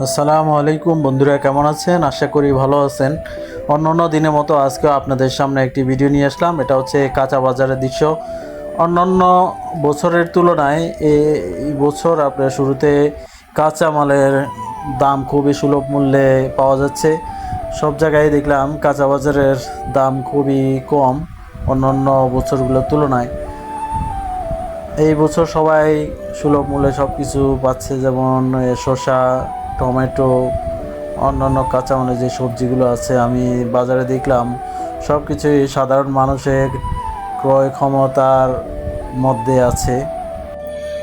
আসসালামু আলাইকুম বন্ধুরা, কেমন আছেন? আশা করি ভালো আছেন। অন্যান্য দিনের মতো আজকে আপনাদের সামনে একটি ভিডিও নিয়ে আসলাম। এটা হচ্ছে কাঁচা বাজারের দৃশ্য। অন্যান্য বছরের তুলনায় এই বছর আপনার শুরুতে কাঁচা মালের দাম খুবই সুলভ মূল্যে পাওয়া যাচ্ছে। সব জায়গায় দেখলাম কাঁচা বাজারের দাম খুবই কম অন্যান্য বছরগুলোর তুলনায়। এই বছর সবাই সুলভ মূল্যে সব কিছু পাচ্ছে, যেমন শসা, টমেটো, অন্যান্য কাঁচামালের যে সবজিগুলো আছে আমি বাজারে দেখলাম সব কিছুই সাধারণ মানুষের ক্রয় ক্ষমতার মধ্যে আছে।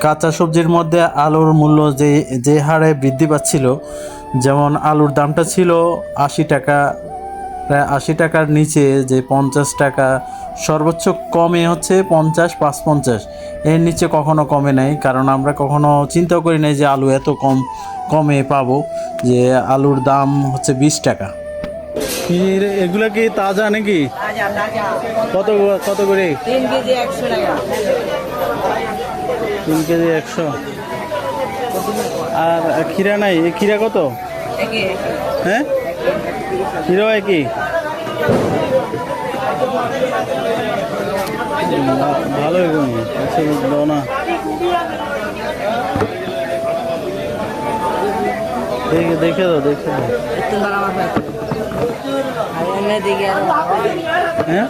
কাঁচা সবজির মধ্যে আলুর মূল্য যে হারে বৃদ্ধি পাচ্ছিল, যেমন আলুর দামটা ছিল 80 টাকা, প্রায় 80 টাকার নিচে যে 50 টাকা, সর্বোচ্চ কমে হচ্ছে 50, 55, এর নিচে কখনো কমে নাই। কারণ আমরা কখনো চিন্তা করি নাই যে আলু এত কমে পাবো, যে আলুর দাম হচ্ছে 20 টাকা। এগুলা কি তাজা নাকি? কত কত করে? 3 কেজি 100 টাকা। 3 কেজি 100। আর খিরা নাই? এই খিরা কত? হ্যাঁ, খিরা একই। ভালো দাও না, দেখে দাও। হ্যাঁ,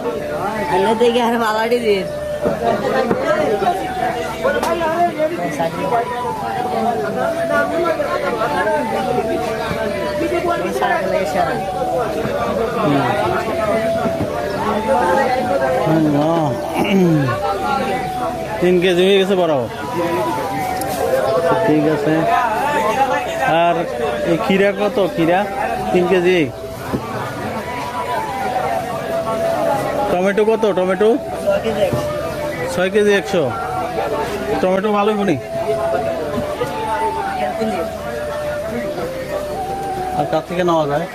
তিন কেজি হয়ে গেছে বড়, ঠিক আছে। আর এই খিরা কত? খিরা 3 কেজি। টমেটো কত? Tomato 6 KG 100। টমেটো ভালো গুনি। আর কার থেকে নেওয়া যায়?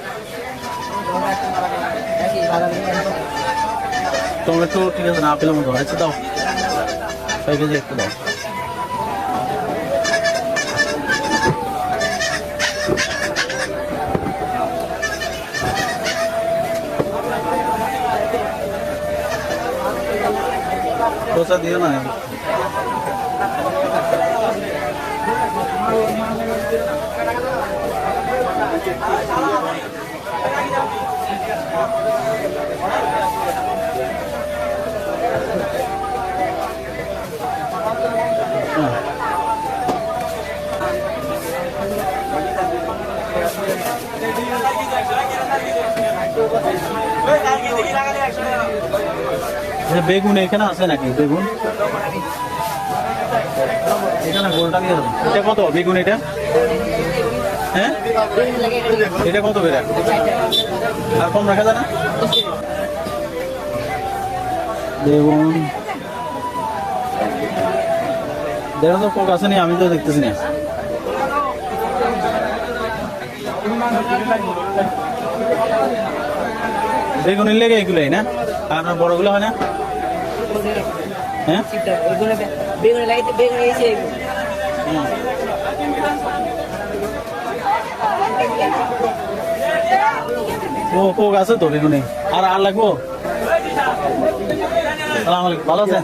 টমেটো ঠিক আছে না, আপেলের মতো। আচ্ছা দাও, 6 কেজি একটু দাও। খোসা দিও না। বেগুন এখানে আছে নাকি? বেগুন এখানে গোলটা দিয়ে দেবো। এটা কত বেগুন? এটা হ্যাঁ, এটা কত বেড়া? আর কম রাখা যায় না? বেগুন দেখা তো কোক আছে নি, আমি তো দেখতেছি না। বেগুনের লেগে এগুলোই না, আর বড়গুলো হয় না? হ্যাঁ, ও কোক আছে তো বেগুনে। আর লাগবো? সালাম আলাইকুম, ভালো আছেন?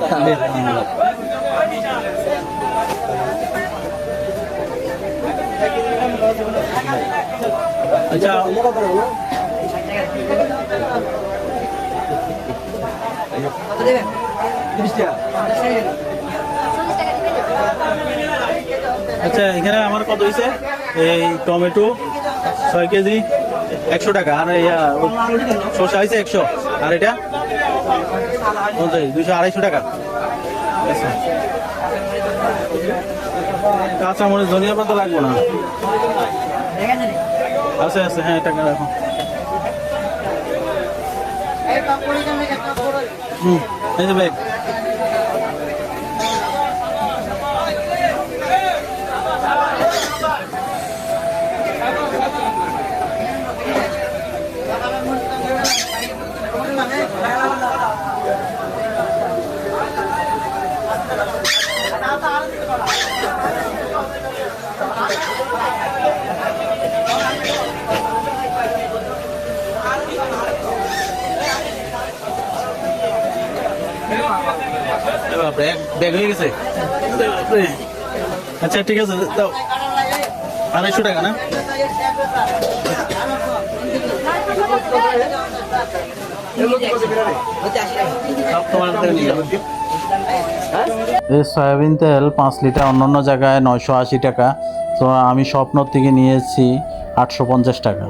আচ্ছা, আচ্ছা এখানে আমার কত হয়েছে? এই টমেটো 6 কেজি 100 টাকা, আর শসা হয়েছে 100, আর এটা 200, 250 টাকা। কাঁচা মরিচ, ধনিয়া পাতা লাগবো না? আছে আছে, হ্যাঁ টাকা রাখো। এই যে ব্যাগ। ব্যাগ হয়ে গেছে। আচ্ছা ঠিক আছে দাও, 250 টাকা না? এই সয়াবিন তেল 5 লিটার অন্যান্য জায়গায় 980 টাকা, তো আমি স্বপ্ন থেকে নিয়েছি 850 টাকা।